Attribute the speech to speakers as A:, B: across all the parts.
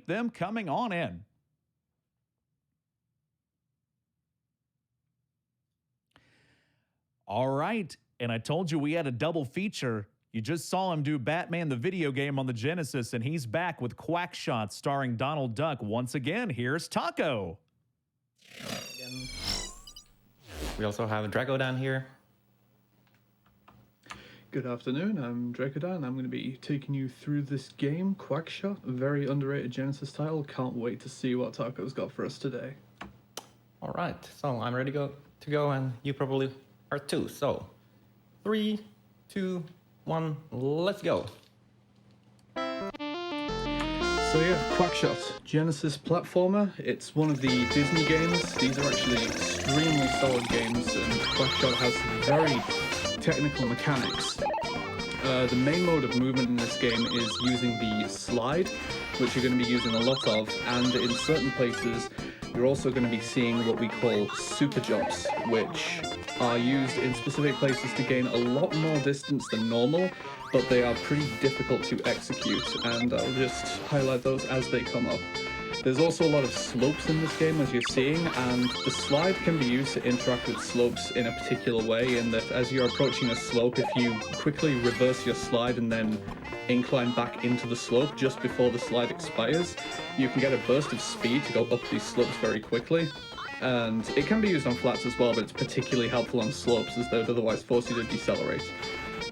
A: keep them coming on in. All right, and I told you we had a double feature. You just saw him do Batman the video game on the Genesis, and he's back with QuackShot starring Donald Duck. Once again, here's Tako.
B: We also have Drakodan here.
C: Good afternoon, I'm Drakodan. I'm going to be taking you through this game, QuackShot, a very underrated Genesis title. Can't wait to see what Tako's got for us today.
B: All right, so I'm ready to go, and you probably are too. So, 3, 2, 1, let's go.
C: So yeah, QuackShot, Genesis platformer. It's one of the Disney games. These are actually extremely solid games, and QuackShot has very technical mechanics. The main mode of movement in this game is using the slide, which you're going to be using a lot of, and in certain places you're also going to be seeing what we call super jumps, which are used in specific places to gain a lot more distance than normal, but they are pretty difficult to execute, and I'll just highlight those as they come up. There's also a lot of slopes in this game, as you're seeing, and the slide can be used to interact with slopes in a particular way, in that as you're approaching a slope, if you quickly reverse your slide and then incline back into the slope just before the slide expires, you can get a burst of speed to go up these slopes very quickly. And it can be used on flats as well, but it's particularly helpful on slopes, as they would otherwise force you to decelerate.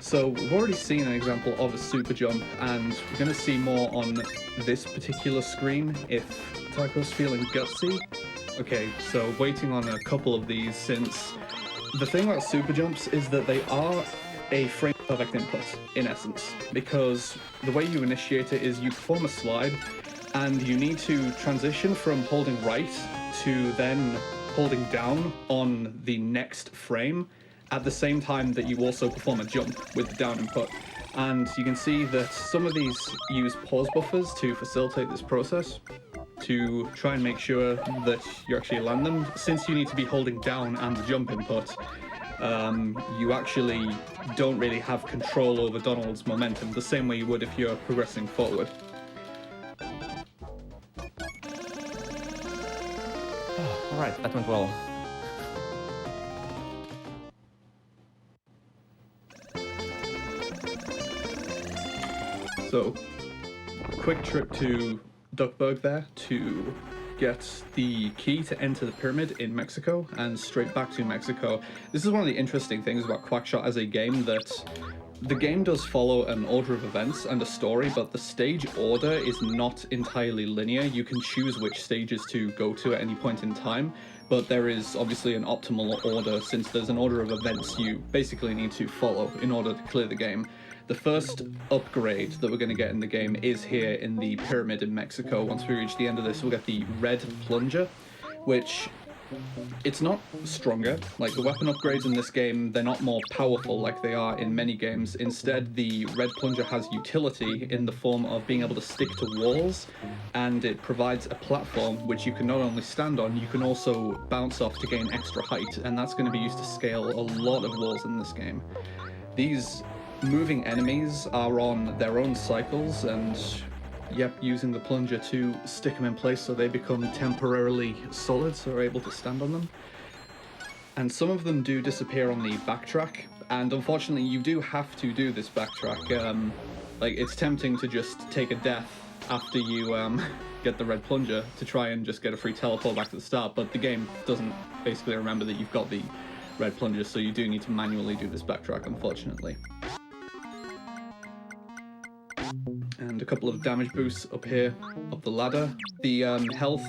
C: So we've already seen an example of a super jump, and we're going to see more on this particular screen if Tako's feeling gutsy. Okay, so waiting on a couple of these, since the thing about super jumps is that they are a frame perfect input, in essence, because the way you initiate it is you perform a slide, and you need to transition from holding right to then holding down on the next frame, at the same time that you also perform a jump with the down input. And you can see that some of these use pause buffers to facilitate this process, to try and make sure that you actually land them. Since you need to be holding down and the jump input, you actually don't really have control over Donald's momentum the same way you would if you're progressing forward.
B: Alright, that went well.
C: So, quick trip to Duckburg there to get the key to enter the pyramid in Mexico and straight back to Mexico. This is one of the interesting things about QuackShot as a game, that the game does follow an order of events and a story, but the stage order is not entirely linear. You can choose which stages to go to at any point in time, but there is obviously an optimal order, since there's an order of events you basically need to follow in order to clear the game. The first upgrade that we're going to get in the game is here in the pyramid in Mexico. Once we reach the end of this, we'll get the red plunger, which it's not stronger. Like the weapon upgrades in this game, they're not more powerful like they are in many games. Instead, the red plunger has utility in the form of being able to stick to walls, and it provides a platform which you can not only stand on, you can also bounce off to gain extra height, and that's going to be used to scale a lot of walls in this game. These moving enemies are on their own cycles, and yep, using the plunger to stick them in place so they become temporarily solid, so we're able to stand on them. And some of them do disappear on the backtrack, and unfortunately you do have to do this backtrack. Like, it's tempting to just take a death after you get the red plunger to try and just get a free teleport back to the start, but the game doesn't basically remember that you've got the red plunger, so you do need to manually do this backtrack, unfortunately. And a couple of damage boosts up here, up the ladder. The health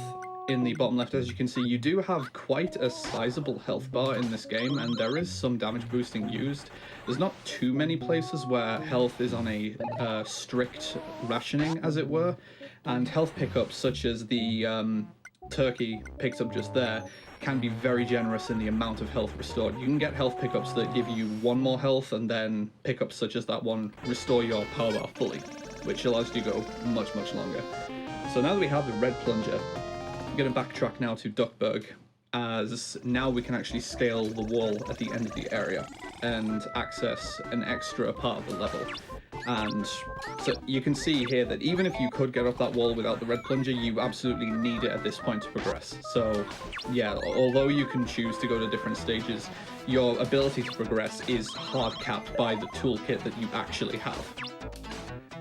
C: in the bottom left, as you can see, you do have quite a sizable health bar in this game, and there is some damage boosting used. There's not too many places where health is on a strict rationing, as it were, and health pickups such as the turkey picked up just there can be very generous in the amount of health restored. You can get health pickups that give you 1 more health, and then pickups such as that one restore your power bar fully, which allows you to go much, much longer. So now that we have the red plunger, I'm going to backtrack now to Duckburg, as now we can actually scale the wall at the end of the area and access an extra part of the level. And so you can see here that even if you could get off that wall without the red plunger, you absolutely need it at this point to progress. So yeah, although you can choose to go to different stages, your ability to progress is hard capped by the toolkit that you actually have.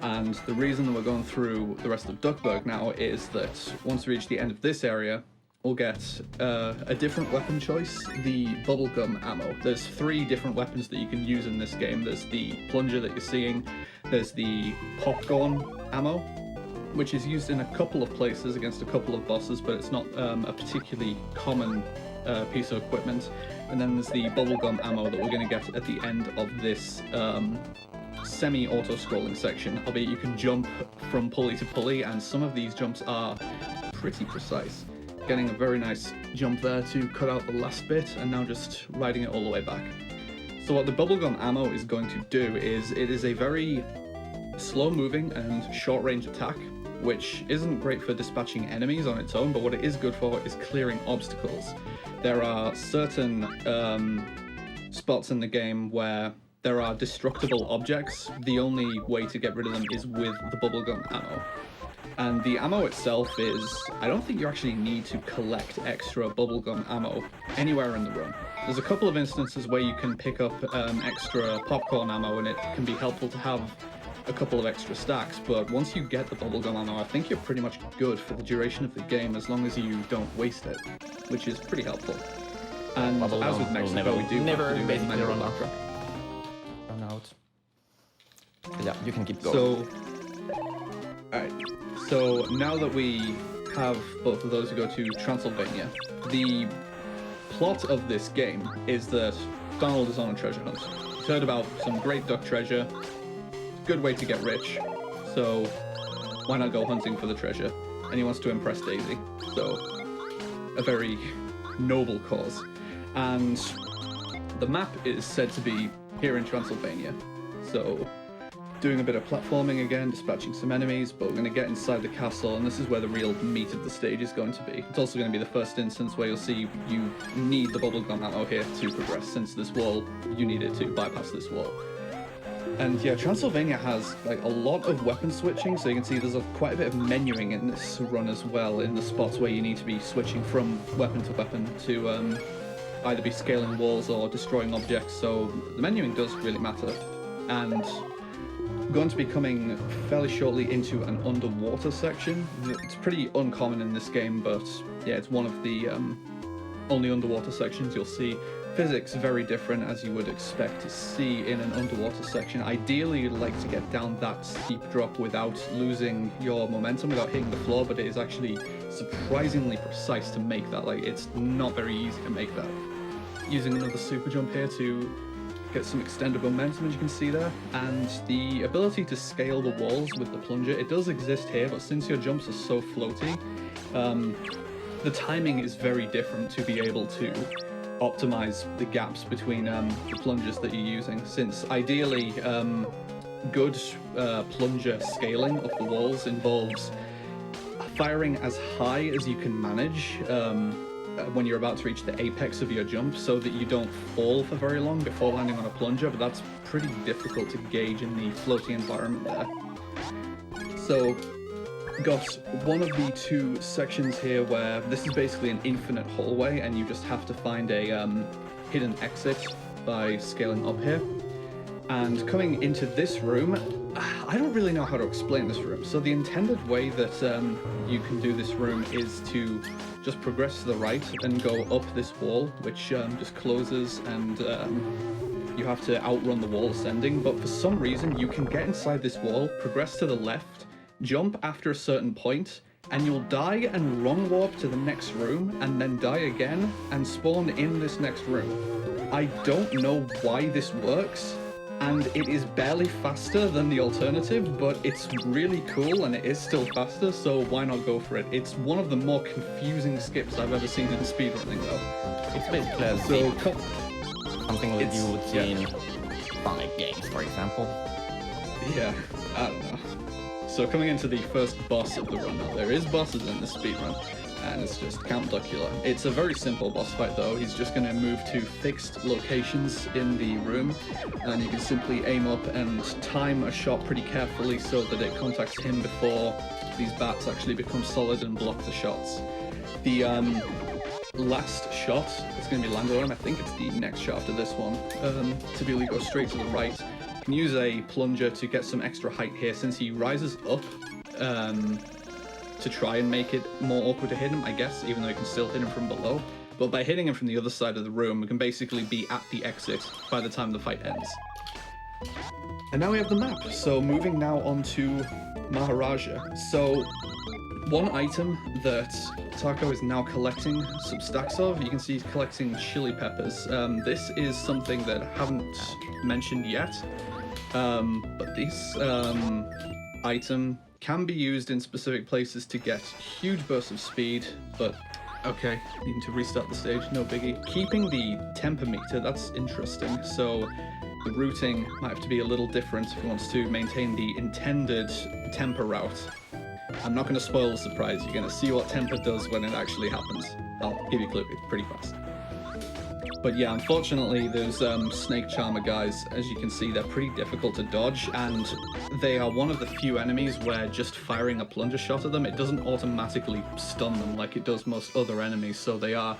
C: And the reason that we're going through the rest of Duckburg now is that once we reach the end of this area, we'll get a different weapon choice, the bubblegum ammo. There's 3 different weapons that you can use in this game. There's the plunger that you're seeing, there's the popcorn ammo, which is used in a couple of places against a couple of bosses, but it's not a particularly common piece of equipment. And then there's the bubblegum ammo that we're going to get at the end of this semi-auto-scrolling section, albeit you can jump from pulley to pulley, and some of these jumps are pretty precise. Getting a very nice jump there to cut out the last bit, and now just riding it all the way back. So what the bubblegum ammo is going to do is it is a very slow-moving and short-range attack, which isn't great for dispatching enemies on its own, but what it is good for is clearing obstacles. There are certain spots in the game where there are destructible objects. The only way to get rid of them is with the bubblegum ammo. And the ammo itself is, I don't think you actually need to collect extra bubblegum ammo anywhere in the room. There's a couple of instances where you can pick up extra popcorn ammo, and it can be helpful to have a couple of extra stacks, but once you get the bubblegum ammo, I think you're pretty much good for the duration of the game as long as you don't waste it, which is pretty helpful. And as with Mexico, we do
B: never
C: have to do
B: basically
C: manual
B: run out.
C: backtrack.
B: Run out. Yeah, you can keep going.
C: So, alright. So now that we have both of those to go to Transylvania, the plot of this game is that Donald is on a treasure hunt. He's heard about some great duck treasure, good way to get rich, so why not go hunting for the treasure? And he wants to impress Daisy, so a very noble cause. And the map is said to be here in Transylvania, so doing a bit of platforming again, dispatching some enemies, but we're going to get inside the castle, and this is where the real meat of the stage is going to be. It's also going to be the first instance where you'll see you need the bubblegum ammo here to progress, since this wall, you need it to bypass this wall. And yeah, Transylvania has like a lot of weapon switching, so you can see there's quite a bit of menuing in this run as well, in the spots where you need to be switching from weapon to weapon to either be scaling walls or destroying objects, so the menuing does really matter. And going to be coming fairly shortly into an underwater section. It's pretty uncommon in this game, but yeah, it's one of the only underwater sections you'll see. Physics very different, as you would expect to see in an underwater section. Ideally, you'd like to get down that steep drop without losing your momentum, without hitting the floor, but it is actually surprisingly precise to make that. Like, it's not very easy to make that. Using another super jump here to get some extended momentum, as you can see there, and the ability to scale the walls with the plunger, it does exist here, but since your jumps are so floaty, the timing is very different to be able to optimize the gaps between the plungers that you're using, since ideally good plunger scaling of the walls involves firing as high as you can manage when you're about to reach the apex of your jump, so that you don't fall for very long before landing on a plunger, but that's pretty difficult to gauge in the floating environment there. So, got one of the 2 sections here where this is basically an infinite hallway, and you just have to find a hidden exit by scaling up here. And coming into this room, I don't really know how to explain this room. So the intended way that you can do this room is to just progress to the right and go up this wall, which just closes, and you have to outrun the wall ascending. But for some reason, you can get inside this wall, progress to the left, jump after a certain point, and you'll die and wrong warp to the next room, and then die again and spawn in this next room. I don't know why this works, and it is barely faster than the alternative, but it's really cool and it is still faster, so why not go for it? It's one of the more confusing skips I've ever seen in speedrunning, though.
B: It's basically a something that you would see in Sonic games, for example.
C: Yeah, I don't know. So coming into the first boss of the run, there is bosses in the speedrun, and it's just Count Duckula. It's a very simple boss fight though. He's just going to move to fixed locations in the room, and you can simply aim up and time a shot pretty carefully so that it contacts him before these bats actually become solid and block the shots. The last shot is going to be landed on him. I think it's the next shot after this one. Typically go straight to the right. You can use a plunger to get some extra height here since he rises up to try and make it more awkward to hit him, I guess, even though you can still hit him from below. But by hitting him from the other side of the room, we can basically be at the exit by the time the fight ends. And now we have the map. So moving now on to Maharaja. So one item that Tako is now collecting some stacks of, you can see he's collecting chili peppers. This is something that I haven't mentioned yet, but this item can be used in specific places to get huge bursts of speed, but okay, needing to restart the stage, no biggie. Keeping the temper meter, that's interesting. So the routing might have to be a little different if it wants to maintain the intended temper route. I'm not going to spoil the surprise. You're going to see what temper does when it actually happens. I'll give you a clue, it's pretty fast. But yeah, unfortunately, those snake charmer guys, as you can see, they're pretty difficult to dodge, and they are one of the few enemies where just firing a plunger shot at them, it doesn't automatically stun them like it does most other enemies, so they are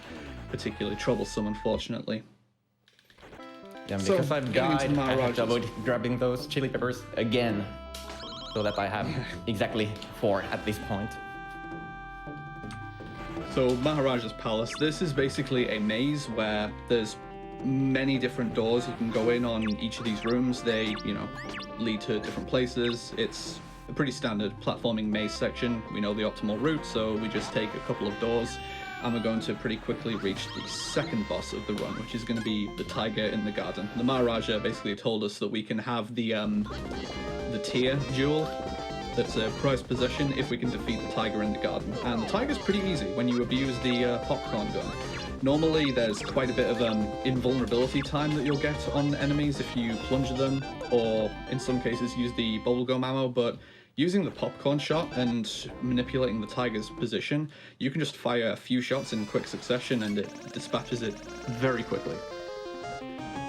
C: particularly troublesome, unfortunately.
B: Yeah, because
C: So,
B: I've
C: getting into
B: died, I have
C: Maharajas.
B: to avoid grabbing those chili peppers again, so that I have exactly 4 at this point.
C: So Maharaja's Palace, this is basically a maze where there's many different doors you can go in on each of these rooms. They, lead to different places. It's a pretty standard platforming maze section. We know the optimal route, so we just take a couple of doors and we're going to pretty quickly reach the second boss of the run, which is going to be the tiger in the garden. The Maharaja basically told us that we can have the tier jewel. That's a prized possession if we can defeat the tiger in the garden. And the tiger's pretty easy when you abuse the popcorn gun. Normally there's quite a bit of invulnerability time that you'll get on enemies if you plunge them, or in some cases use the bubblegum ammo, but using the popcorn shot and manipulating the tiger's position, you can just fire a few shots in quick succession and it dispatches it very quickly.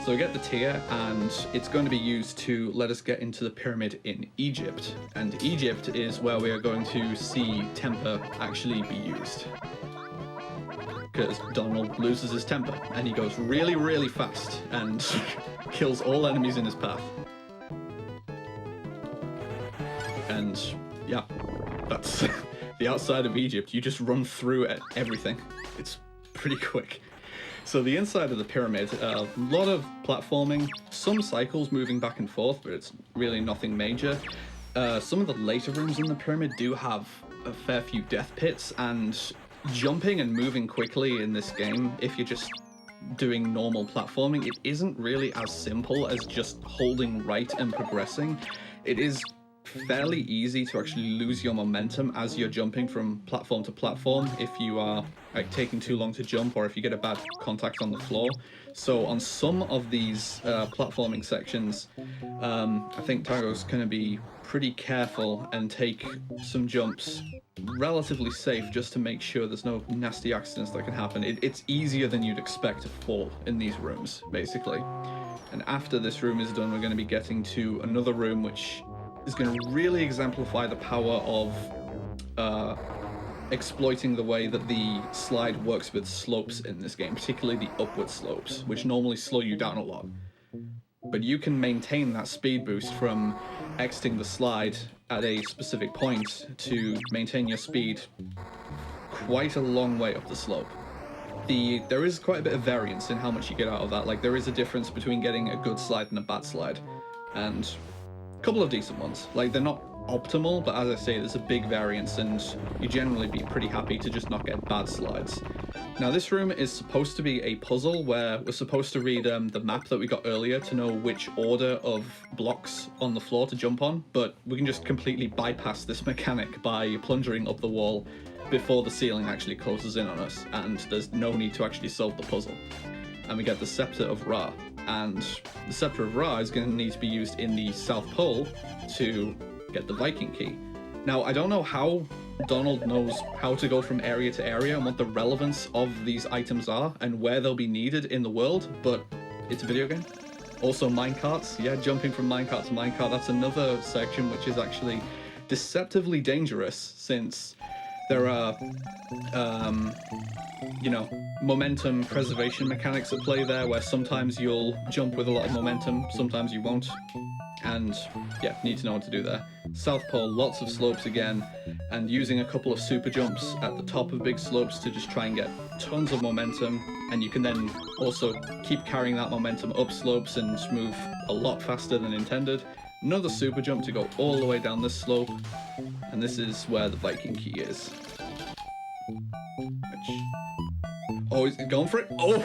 C: So we get the tier, and it's going to be used to let us get into the pyramid in Egypt. And Egypt is where we are going to see temper actually be used. Because Donald loses his temper, and he goes really, really fast, and kills all enemies in his path. And yeah, that's the outside of Egypt. You just run through everything. It's pretty quick. So the inside of the pyramid, a lot of platforming, some cycles moving back and forth, but it's really nothing major. Some of the later rooms in the pyramid do have a fair few death pits, and jumping and moving quickly in this game, if you're just doing normal platforming, it isn't really as simple as just holding right and progressing. It is fairly easy to actually lose your momentum as you're jumping from platform to platform if you are taking too long to jump, or if you get a bad contact on the floor. So on some of these platforming sections, I think Tago's going to be pretty careful and take some jumps relatively safe just to make sure there's no nasty accidents that can happen. It's easier than you'd expect to fall in these rooms, basically. And after this room is done, we're going to be getting to another room which is going to really exemplify the power of exploiting the way that the slide works with slopes in this game, particularly the upward slopes, which normally slow you down a lot. But you can maintain that speed boost from exiting the slide at a specific point to maintain your speed quite a long way up the slope. There is quite a bit of variance in how much you get out of that. Like, there is a difference between getting a good slide and a bad slide, and a couple of decent ones. Like, they're not optimal, but as I say, there's a big variance, and you generally be pretty happy to just not get bad slides. Now, this room is supposed to be a puzzle where we're supposed to read the map that we got earlier to know which order of blocks on the floor to jump on, but we can just completely bypass this mechanic by plunging up the wall before the ceiling actually closes in on us, and there's no need to actually solve the puzzle. And we get the Scepter of Ra, and the Scepter of Ra is going to need to be used in the South Pole to get the Viking key. Now, I don't know how Donald knows how to go from area to area and what the relevance of these items are and where they'll be needed in the world, but it's a video game. Also minecarts, yeah, jumping from minecart to minecart, that's another section which is actually deceptively dangerous, since there are, you know, momentum preservation mechanics at play there, where sometimes you'll jump with a lot of momentum, sometimes you won't, and yeah, need to know what to do there. South Pole, lots of slopes again, and using a couple of super jumps at the top of big slopes to just try and get tons of momentum, and you can then also keep carrying that momentum up slopes and move a lot faster than intended. Another super jump to go all the way down this slope, and this is where the Viking key is. Oh, is it going for it? Oh,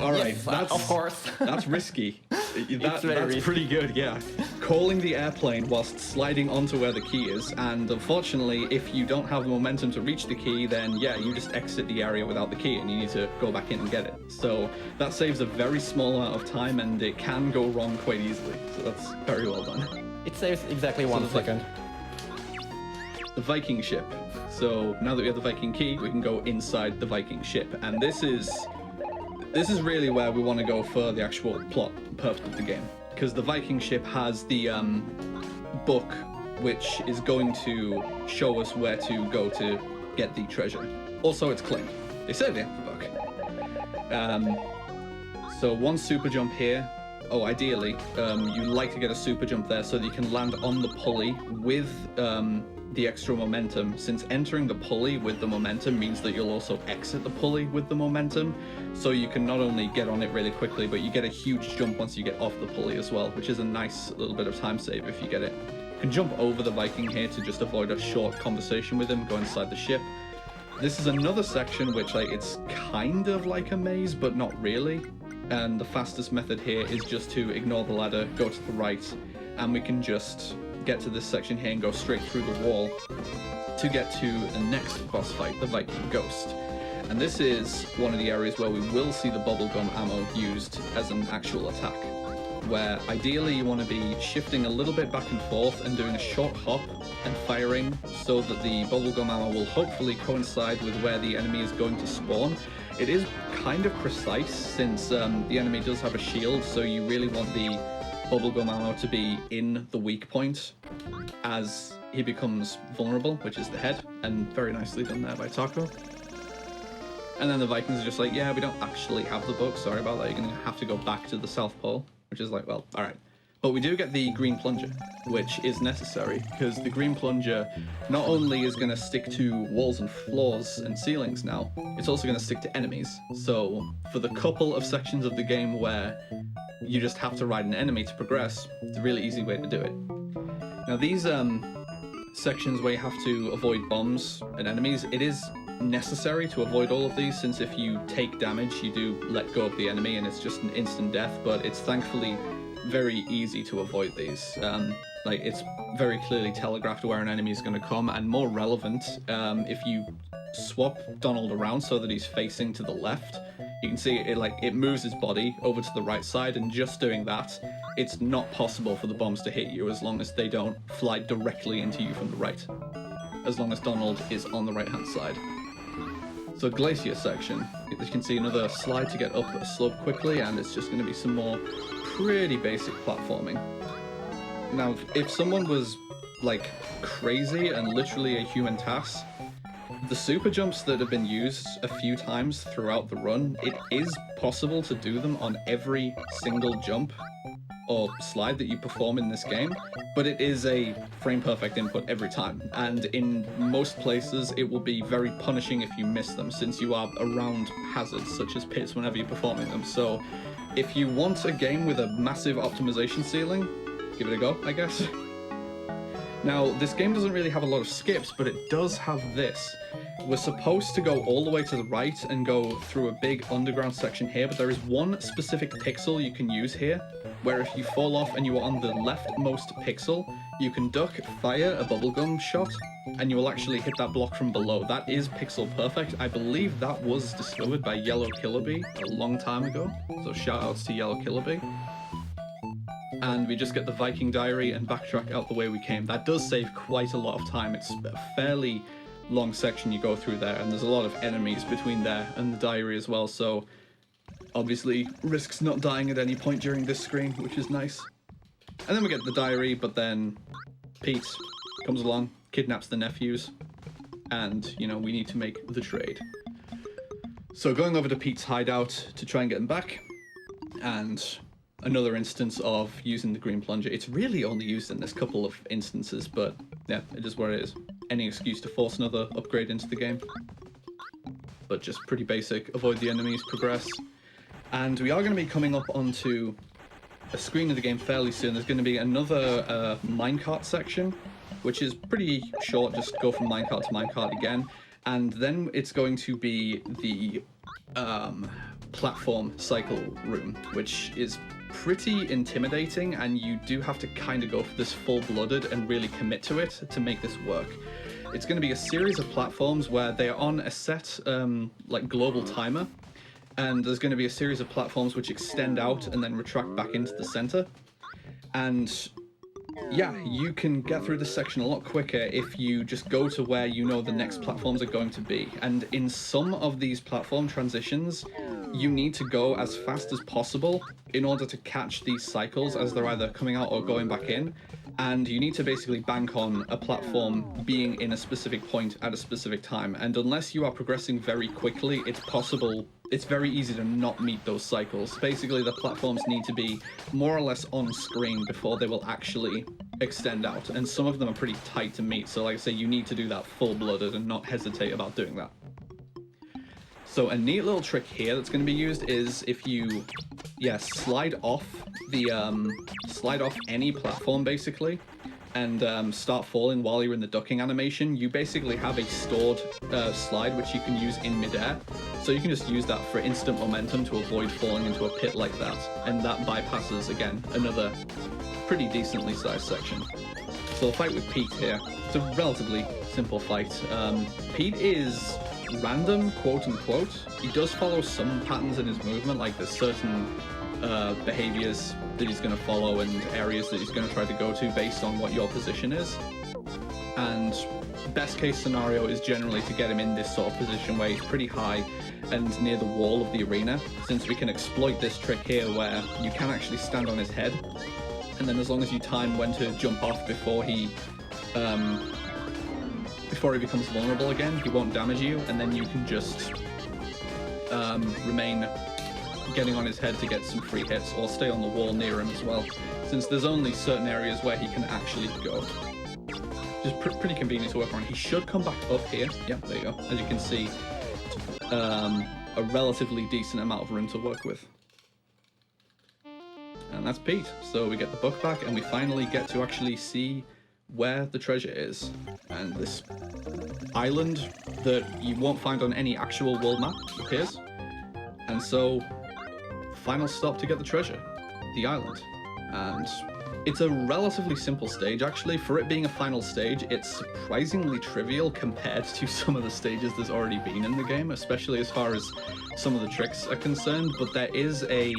C: all right.
B: Yes,
C: that's,
B: of course.
C: That's risky. That's
B: risky.
C: pretty good, yeah. Calling the airplane whilst sliding onto where the key is, and unfortunately, if you don't have the momentum to reach the key, then yeah, you just exit the area without the key, and you need to go back in and get it. So that saves a very small amount of time, and it can go wrong quite easily. So that's very well done.
B: It saves exactly 1 second.
C: The Viking ship. So now that we have the Viking key, we can go inside the Viking ship, and this is really where we want to go for the actual plot purpose of the game, because the Viking ship has the book which is going to show us where to go to get the treasure. Also, it's claimed. They said they have the book. So one super jump here. Oh, ideally, you like to get a super jump there so that you can land on the pulley with the extra momentum, since entering the pulley with the momentum means that you'll also exit the pulley with the momentum, so you can not only get on it really quickly, but you get a huge jump once you get off the pulley as well, which is a nice little bit of time save if you get it. You can jump over the Viking here to just avoid a short conversation with him, go inside the ship. This is another section which, like, it's kind of like a maze, but not really, and the fastest method here is just to ignore the ladder, go to the right, and we can just get to this section here and go straight through the wall to get to the next boss fight, the Viking Ghost. And this is one of the areas where we will see the bubblegum ammo used as an actual attack, where ideally you want to be shifting a little bit back and forth and doing a short hop and firing so that the bubblegum ammo will hopefully coincide with where the enemy is going to spawn. It is kind of precise, since the enemy does have a shield, so you really want the bubblegum ammo to be in the weak point as he becomes vulnerable, which is the head, and very nicely done there by Tako. And then the Vikings are just like, yeah, we don't actually have the book, sorry about that, you're gonna have to go back to the South Pole, which is like, well, alright. But we do get the green plunger, which is necessary, because the green plunger not only is going to stick to walls and floors and ceilings now, it's also going to stick to enemies. So for the couple of sections of the game where you just have to ride an enemy to progress, it's a really easy way to do it. Now these sections where you have to avoid bombs and enemies, it is necessary to avoid all of these, since if you take damage, you do let go of the enemy and it's just an instant death, but it's thankfully very easy to avoid these. Like, it's very clearly telegraphed where an enemy is going to come, and more relevant, if you swap Donald around so that he's facing to the left, you can see it moves his body over to the right side, and just doing that, it's not possible for the bombs to hit you as long as they don't fly directly into you from the right, as long as Donald is on the right hand side. So glacier section, you can see another slide to get up a slope quickly, and it's just going to be some more pretty basic platforming. Now, if someone was like crazy and literally a human task, the super jumps that have been used a few times throughout the run, it is possible to do them on every single jump or slide that you perform in this game, but it is a frame perfect input every time, and in most places it will be very punishing if you miss them, since you are around hazards such as pits whenever you're performing them. So if you want a game with a massive optimization ceiling, give it a go, I guess. Now, this game doesn't really have a lot of skips, but it does have this. We're supposed to go all the way to the right and go through a big underground section here, but there is one specific pixel you can use here, where if you fall off and you are on the leftmost pixel, you can duck, fire a bubblegum shot, and you will actually hit that block from below. That is pixel perfect. I believe that was discovered by Yellow Killer a long time ago, so shout outs to Yellow Killer. And we just get the Viking diary and backtrack out the way we came. That does save quite a lot of time. It's fairly long section you go through there, and there's a lot of enemies between there and the diary as well, so obviously risks not dying at any point during this screen, which is nice. And then we get the diary, but then Pete comes along, kidnaps the nephews, and, you know, we need to make the trade. So going over to Pete's hideout to try and get them back, and another instance of using the green plunger. It's really only used in this couple of instances, but yeah, it is what it is. Any excuse to force another upgrade into the game. But just pretty basic, avoid the enemies, progress. And we are going to be coming up onto a screen of the game fairly soon. There's going to be another minecart section, which is pretty short, just go from minecart to minecart again. And then it's going to be the platform cycle room, which is pretty intimidating, and you do have to kind of go for this full-blooded and really commit to it to make this work. It's going to be a series of platforms where they are on a set like global timer, and there's going to be a series of platforms which extend out and then retract back into the center. And yeah, you can get through this section a lot quicker if you just go to where you know the next platforms are going to be. And in some of these platform transitions, you need to go as fast as possible in order to catch these cycles as they're either coming out or going back in. And you need to basically bank on a platform being in a specific point at a specific time. And unless you are progressing very quickly, it's very easy to not meet those cycles. Basically, the platforms need to be more or less on screen before they will actually extend out. And some of them are pretty tight to meet. So like I say, you need to do that full-blooded and not hesitate about doing that. So a neat little trick here that's going to be used is if you, slide off any platform basically, and start falling while you're in the ducking animation, you basically have a stored slide which you can use in midair. So you can just use that for instant momentum to avoid falling into a pit like that, and that bypasses again another pretty decently sized section. So the fight with Pete here, it's a relatively simple fight. Pete is random, quote unquote. He does follow some patterns in his movement, like there's certain behaviors that he's going to follow and areas that he's going to try to go to based on what your position is. And best case scenario is generally to get him in this sort of position where he's pretty high and near the wall of the arena, since we can exploit this trick here where you can actually stand on his head, and then as long as you time when to jump off before he becomes vulnerable again, he won't damage you, and then you can just remain getting on his head to get some free hits, or stay on the wall near him as well, since there's only certain areas where he can actually go. Just pretty convenient to work on. He should come back up here. Yeah, there you go. As you can see, a relatively decent amount of room to work with. And that's Pete. So we get the book back, and we finally get to actually see where the treasure is. And this island that you won't find on any actual world map appears. And so, final stop to get the treasure, the island. And it's a relatively simple stage, actually. For it being a final stage, it's surprisingly trivial compared to some of the stages there's already been in the game, especially as far as some of the tricks are concerned. But there is a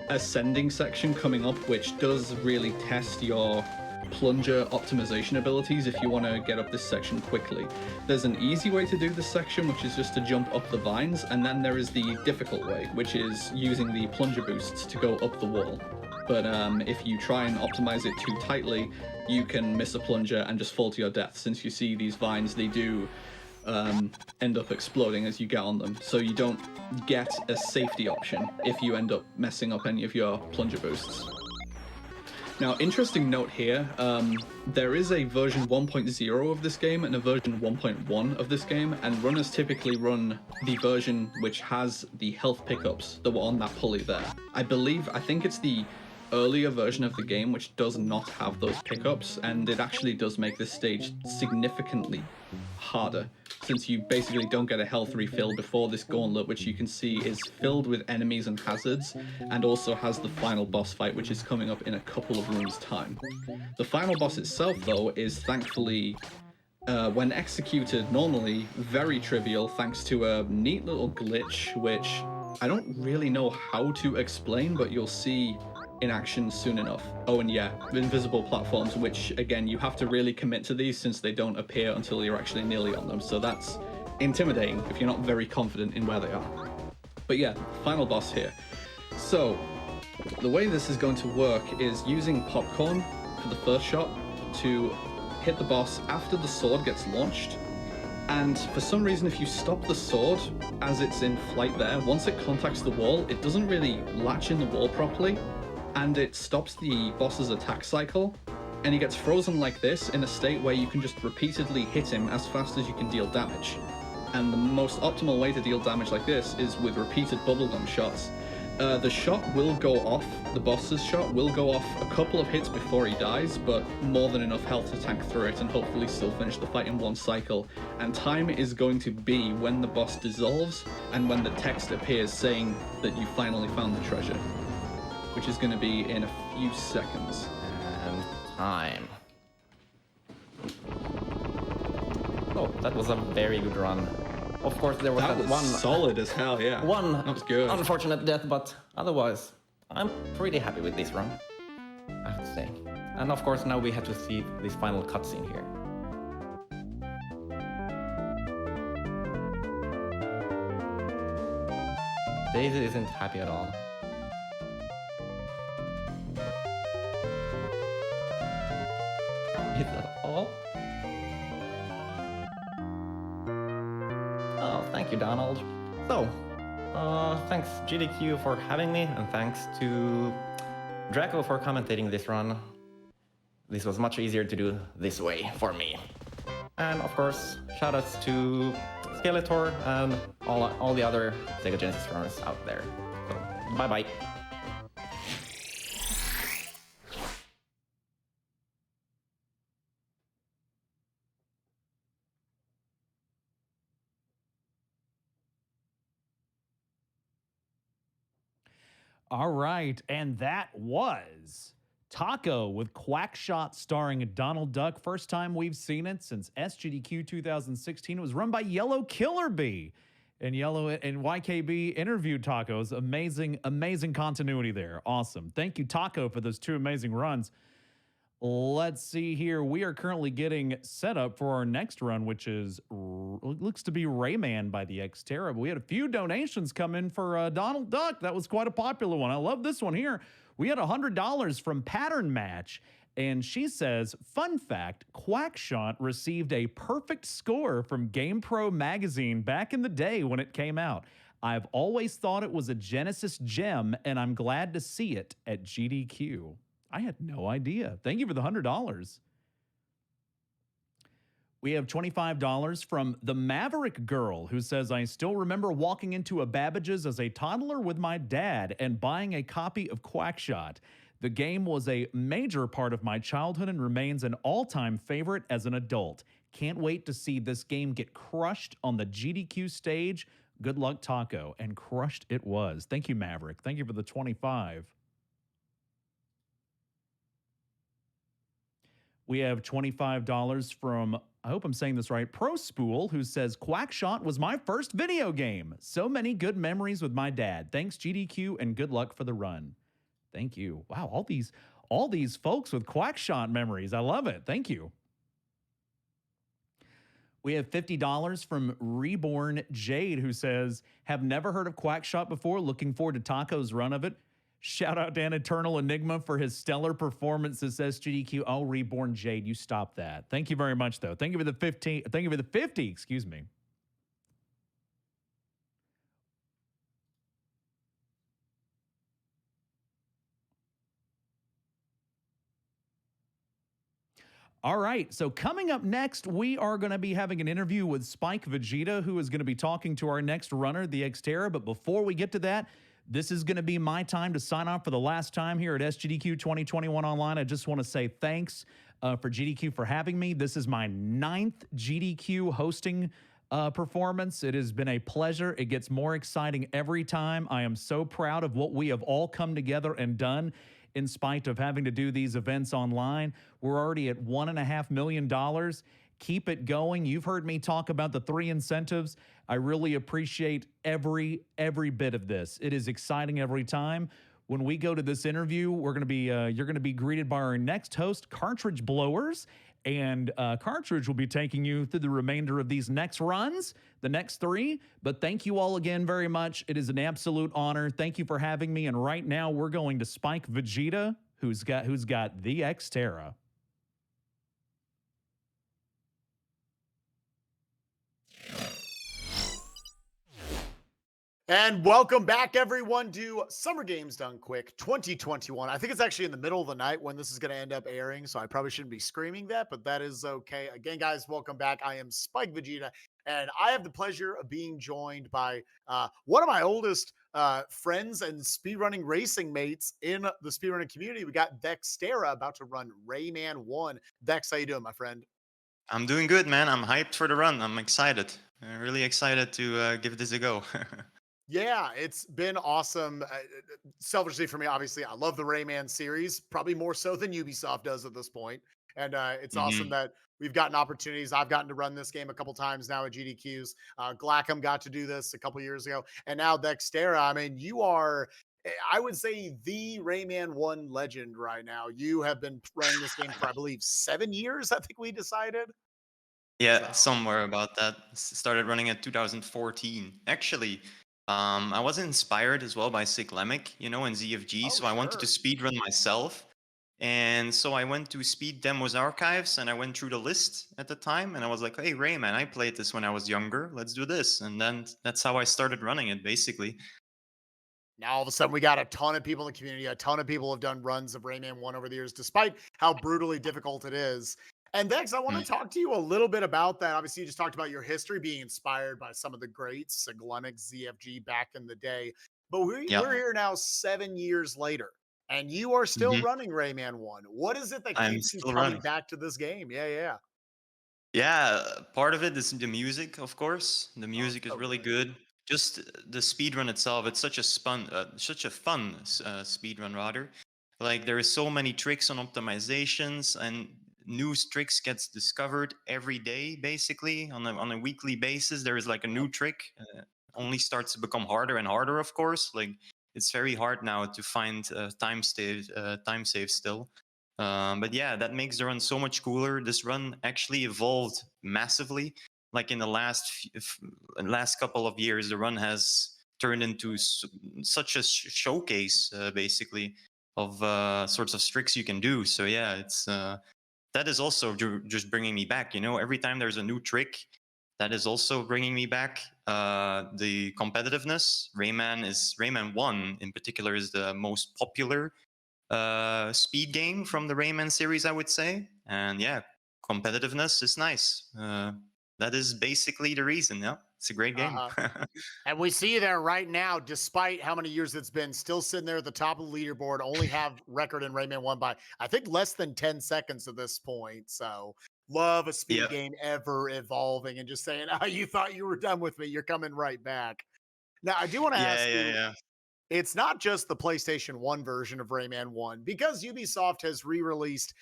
C: ascending section coming up which does really test your plunger optimization abilities if you want to get up this section quickly. There's an easy way to do this section, which is just to jump up the vines, and then there is the difficult way, which is using the plunger boosts to go up the wall. But if you try and optimize it too tightly, you can miss a plunger and just fall to your death. Since you see these vines, they do end up exploding as you get on them, so you don't get a safety option if you end up messing up any of your plunger boosts. Now, interesting note here, there is a version 1.0 of this game and a version 1.1 of this game, and runners typically run the version which has the health pickups that were on that pulley there. I think it's the earlier version of the game which does not have those pickups, and it actually does make this stage significantly harder, since you basically don't get a health refill before this gauntlet, which you can see is filled with enemies and hazards, and also has the final boss fight, which is coming up in a couple of rooms' time. The final boss itself, though, is thankfully, when executed normally, very trivial, thanks to a neat little glitch, which I don't really know how to explain, but you'll see in action soon enough. Oh, and yeah, invisible platforms, which again, you have to really commit to these since they don't appear until you're actually nearly on them. So that's intimidating if you're not very confident in where they are. But yeah, final boss here. So the way this is going to work is using popcorn for the first shot to hit the boss after the sword gets launched. And for some reason, if you stop the sword as it's in flight there, once it contacts the wall, it doesn't really latch in the wall properly, and it stops the boss's attack cycle, and he gets frozen like this in a state where you can just repeatedly hit him as fast as you can deal damage. And the most optimal way to deal damage like this is with repeated bubblegum shots. The shot will go off, the boss's shot will go off a couple of hits before he dies, but more than enough health to tank through it and hopefully still finish the fight in one cycle. And time is going to be when the boss dissolves and when the text appears saying that you finally found the treasure, which is going to be in a few seconds.
B: And time. Oh, that was a very good run. Of course, there was
C: That
B: that
C: was
B: one
C: solid as hell, yeah.
B: one
C: That was good.
B: unfortunate death, but otherwise, I'm pretty happy with this run, I have to say. And of course, now we have to see this final cutscene here. Daisy isn't happy at all. Is that all? Oh, thank you, Donald. So, thanks GDQ for having me, and thanks to Draco for commentating this run. This was much easier to do this way for me. And of course, shoutouts to Skeletor and all the other Sega Genesis runners out there. So, bye-bye.
A: All right, and that was Tako with QuackShot starring Donald Duck. First time we've seen it since SGDQ 2016. It was run by Yellow Killer Bee. And Yellow and YKB interviewed Taco's amazing, amazing continuity there. Awesome. Thank you, Tako, for those two amazing runs. Let's see here. We are currently getting set up for our next run, which is looks to be Rayman by the Thextera. But we had a few donations come in for Donald Duck. That was quite a popular one. I love this one here. We had $100 from Pattern Match. And she says, fun fact, QuackShot received a perfect score from GamePro magazine back in the day when it came out. I've always thought it was a Genesis gem, and I'm glad to see it at GDQ. I had no idea. Thank you for the $100. We have $25 from the Maverick Girl, who says, I still remember walking into a Babbage's as a toddler with my dad and buying a copy of QuackShot. The game was a major part of my childhood and remains an all-time favorite as an adult. Can't wait to see this game get crushed on the GDQ stage. Good luck, Tako. And crushed it was. Thank you, Maverick. Thank you for the 25. We have $25 from, I hope I'm saying this right, Pro Spool, who says, QuackShot was my first video game. So many good memories with my dad. Thanks, GDQ, and good luck for the run. Thank you. Wow, all these folks with QuackShot memories. I love it. Thank you. We have $50 from Reborn Jade, who says, have never heard of QuackShot before. Looking forward to Taco's run of it. Shout out to AnEternalEnigma for his stellar performance as SGDQ. Oh, Reborn Jade, you stop that. Thank you very much, though. Thank you for the 15. Thank you for the 50. Excuse me. All right, so coming up next, we are going to be having an interview with Spikevegeta, who is going to be talking to our next runner, the Thextera. But before we get to that, this is going to be my time to sign off for the last time here at SGDQ 2021 Online. I just want to say thanks for GDQ for having me. This is my 9th GDQ hosting performance. It has been a pleasure. It gets more exciting every time. I am so proud of what we have all come together and done in spite of having to do these events online. We're already at $1.5 million. Keep it going. You've heard me talk about the 3 incentives. I really appreciate every bit of this. It is exciting every time. when we go to this interview, we're going to be you're going to be greeted by our next host, Cartridge Blowers. And Cartridge will be taking you through the remainder of these next runs, the next 3. But thank you all again very much. It is an absolute honor. Thank you for having me. And right now we're going to Spikevegeta, who's got the Thextera.
D: And welcome back, everyone, to Summer Games Done Quick 2021. I think it's actually in the middle of the night when this is going to end up airing, so I probably shouldn't be screaming that, but that is okay. Again, guys, welcome back. I am Spikevegeta, and I have the pleasure of being joined by one of my oldest friends and speedrunning racing mates in the speedrunning community. We got Thextera about to run Rayman 1. Dex, how you doing, my friend?
E: I'm doing good, man. I'm hyped for the run. I'm excited. Really excited to give this a go.
D: Yeah, it's been awesome. Selfishly for me, obviously, I love the Rayman series, probably more so than Ubisoft does at this point. And it's awesome that we've gotten opportunities. I've gotten to run this game a couple times now at GDQs. Glackham got to do this a couple years ago. And now Thextera, I mean, you are, I would say, the Rayman 1 legend right now. You have been running this game for, I believe, 7 years, I think we decided.
E: Yeah, somewhere about that. Started running at 2014. Actually, I was inspired as well by Sick Lemic, in ZFG, so I wanted to speedrun myself. And so I went to Speed Demos Archives and I went through the list at the time and I was like, hey, Rayman, I played this when I was younger. Let's do this. And then that's how I started running it, basically.
D: Now, all of a sudden, we got a ton of people in the community. A ton of people have done runs of Rayman 1 over the years, despite how brutally difficult it is. And Dex, I want to talk to you a little bit about that. Obviously, you just talked about your history being inspired by some of the greats, Siglemic, ZFG back in the day. But we're here now 7 years later, and you are still running Rayman 1. What is it that keeps you coming back to this game? Yeah.
E: Yeah, part of it is the music, of course. The music is really good. Just the speedrun itself, it's such a fun speedrun rather. Like there is so many tricks on optimizations and new tricks gets discovered every day, basically on a weekly basis. There is like a new trick. Only starts to become harder and harder, of course. Like it's very hard now to find time save still. But yeah, that makes the run so much cooler. This run actually evolved massively. Like in the last couple of years, the run has turned into such a showcase, basically, of sorts of tricks you can do. So yeah, it's that is also just bringing me back. Every time there's a new trick, that is also bringing me back. The competitiveness. Rayman 1 in particular is the most popular speed game from the Rayman series, I would say. And yeah, competitiveness is nice. That is basically the reason. Yeah, it's a great game.
D: And we see you there right now, despite how many years it's been, still sitting there at the top of the leaderboard, only have record in Rayman 1 by, I think, less than 10 seconds at this point. So love a speed game ever evolving and just saying, oh, you thought you were done with me. You're coming right back. Now, I do want to ask you, it's not just the PlayStation 1 version of Rayman 1, because Ubisoft has re-released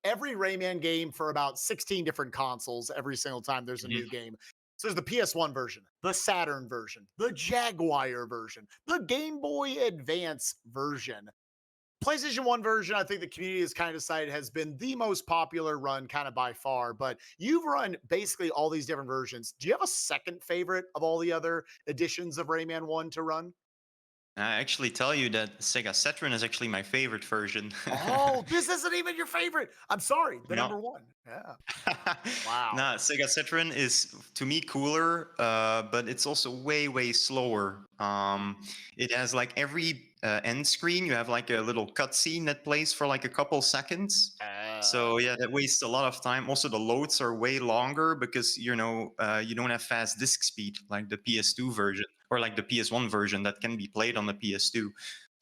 D: every Rayman game for about 16 different consoles every single time there's a new game. So there's the PS1 version, the Saturn version, the Jaguar version, the Game Boy Advance version. PlayStation 1 version, I think the community has kind of decided has been the most popular run kind of by far, but you've run basically all these different versions. Do you have a second favorite of all the other editions of Rayman 1 to run?
E: I actually tell you that Sega Saturn is actually my favorite version.
D: Oh, this isn't even your favorite. I'm sorry, the number one. Yeah. Wow.
E: Nah, Sega Saturn is to me cooler, but it's also way, way slower. It has like every end screen, you have like a little cutscene that plays for like a couple seconds. So yeah, that wastes a lot of time. Also, the loads are way longer because you don't have fast disk speed like the PS2 version or like the PS1 version that can be played on the PS2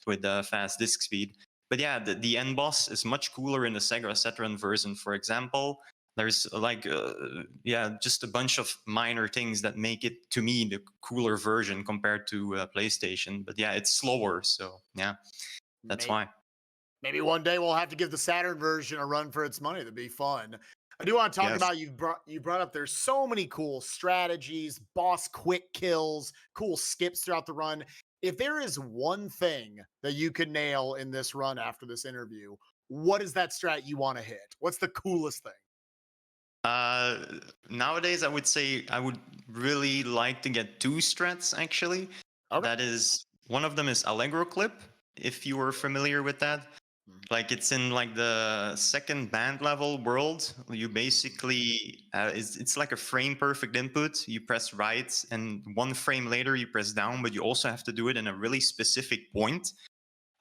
E: with fast disk speed. But yeah, the end boss is much cooler in the Sega Saturn version. For example, there's like just a bunch of minor things that make it, to me, the cooler version compared to PlayStation. But yeah, it's slower, so yeah, that's why.
D: Maybe one day we'll have to give the Saturn version a run for its money. That'd be fun. I do want to talk about, you brought up, there's so many cool strategies, boss quick kills, cool skips throughout the run. if there is one thing that you could nail in this run after this interview, what is that strat you want to hit? What's the coolest thing?
E: Nowadays, I would say I would really like to get 2 strats actually.
D: Okay.
E: That is, one of them is Allegro clip, if you were familiar with that. Like it's in like the second band level world. You basically it's like a frame perfect input. You press right, and 1 frame later you press down, but you also have to do it in a really specific point.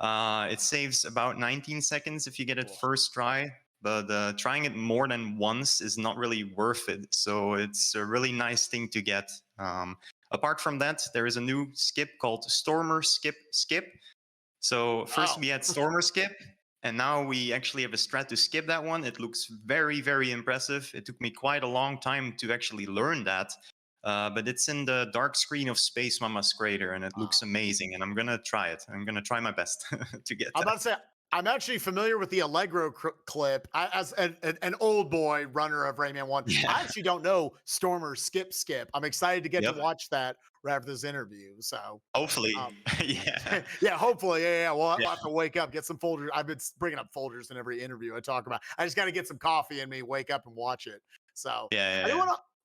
E: It saves about 19 seconds if you get it first try, but trying it more than once is not really worth it. So it's a really nice thing to get. Apart from that, there is a new skip called Stormer Skip. So first we had Stormer Skip, and now we actually have a strat to skip that one. It looks very, very impressive. It took me quite a long time to actually learn that. But it's in the dark screen of Space Mama's Crater, and it looks amazing. And I'm gonna try it. I'm gonna try my best to get
D: I'm
E: that.
D: about to say, I'm actually familiar with the Allegro clip. As an old boy runner of Rayman 1,
E: Yeah.
D: I actually don't know Stormer Skip. I'm excited to get
E: Yep.
D: to watch that right after this interview. So
E: Hopefully, yeah.
D: yeah, hopefully, yeah. We'll have to wake up, get some folders. I've been bringing up folders in every interview I talk about. I just got to get some coffee in me, wake up and watch it. So
E: Yeah.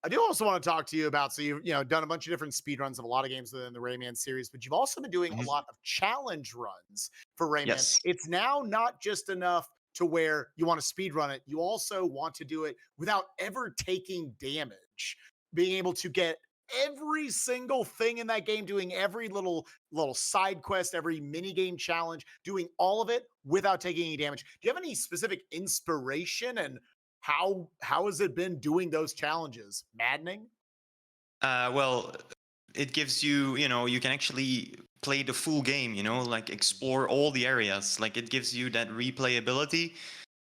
D: I do also want to talk to you about, so you've done a bunch of different speed runs of a lot of games within the Rayman series, but you've also been doing a lot of challenge runs for Rayman.
E: Yes.
D: It's now not just enough to where you want to speed run it, you also want to do it without ever taking damage, being able to get every single thing in that game, doing every little side quest, every mini game challenge, doing all of it without taking any damage. Do you have any specific inspiration, and how has it been doing those challenges? Maddening?
E: Well, it gives you, you can actually play the full game, like explore all the areas. Like it gives you that replayability.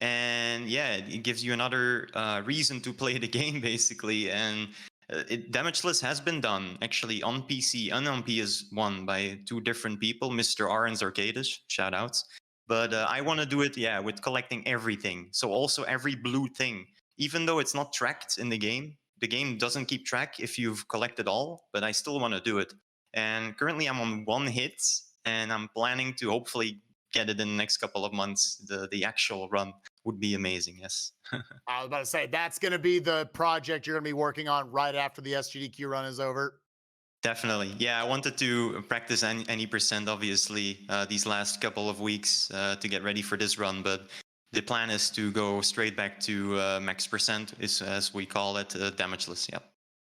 E: And yeah, it gives you another reason to play the game, basically. And Damageless has been done actually on PC and on PS1 by 2 different people, Mr. R and Zarkadis, shout outs. But I want to do it, with collecting everything. So also every blue thing, even though it's not tracked in the game doesn't keep track if you've collected all, but I still want to do it. And currently I'm on 1 hit, and I'm planning to hopefully get it in the next couple of months. The actual run would be amazing, yes.
D: I was about to say, that's going to be the project you're going to be working on right after the SGDQ run is over.
E: Definitely. Yeah, I wanted to practice any percent, obviously, these last couple of weeks to get ready for this run. But the plan is to go straight back to max percent, as we call it, damageless. Yep.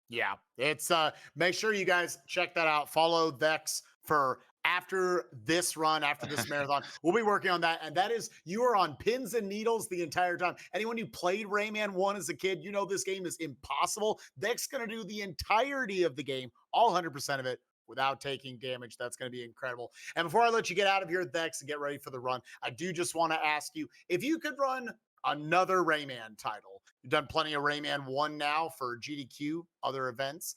D: Yeah, it's make sure you guys check that out. Follow Vex for after this run, after this marathon. We'll be working on that. And that is, you are on pins and needles the entire time. Anyone who played Rayman 1 as a kid, this game is impossible. Vex going to do the entirety of the game, all 100% of it, without taking damage. That's going to be incredible. And before I let you get out of here, Vex, and get ready for the run, I do just want to ask you, if you could run another Rayman title. You've done plenty of Rayman 1 now for GDQ, other events.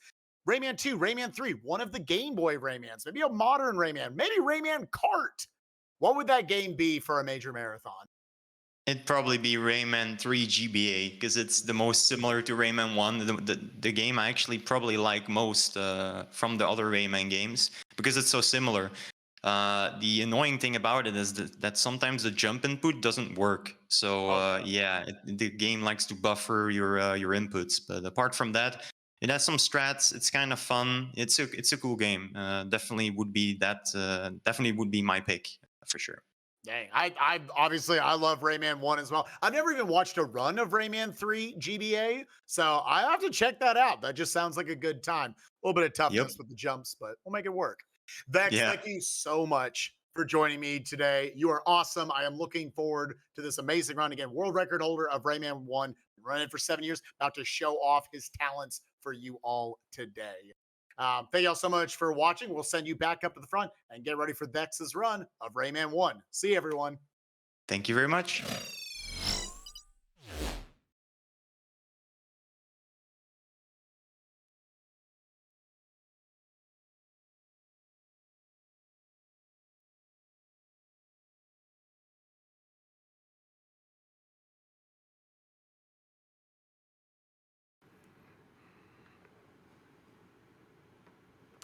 D: Rayman 2, Rayman 3, one of the Game Boy Raymans, maybe a modern Rayman, maybe Rayman Kart. What would that game be for a major marathon?
E: It'd probably be Rayman 3 GBA, because it's the most similar to Rayman 1, the game I actually probably like most from the other Rayman games, because it's so similar. The annoying thing about it is that sometimes the jump input doesn't work. So the game likes to buffer your inputs. But apart from that, it has some strats. It's kind of fun. It's a cool game. Definitely would be my pick for sure.
D: Dang, I obviously I love Rayman 1 as well. I've never even watched a run of Rayman 3 GBA, so I have to check that out. That just sounds like a good time. A little bit of toughness with the jumps, but we'll make it work. Vex, thank you so much for joining me today. You are awesome. I am looking forward to this amazing run. Again, world record holder of Rayman 1, running for 7 years, about to show off his talents for you all today. Thank y'all so much for watching. We'll send you back up to the front and get ready for Vex's run of Rayman 1. See you, everyone.
E: Thank you very much.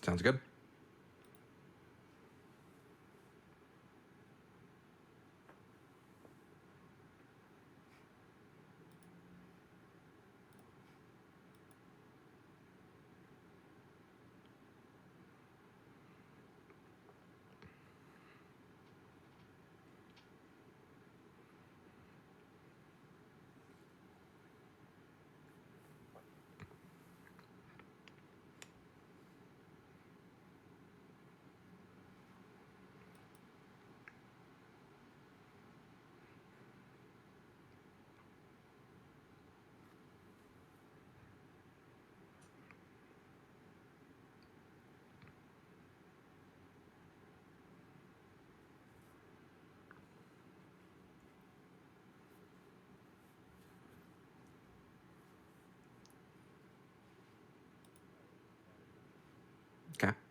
F: Sounds good. Okay.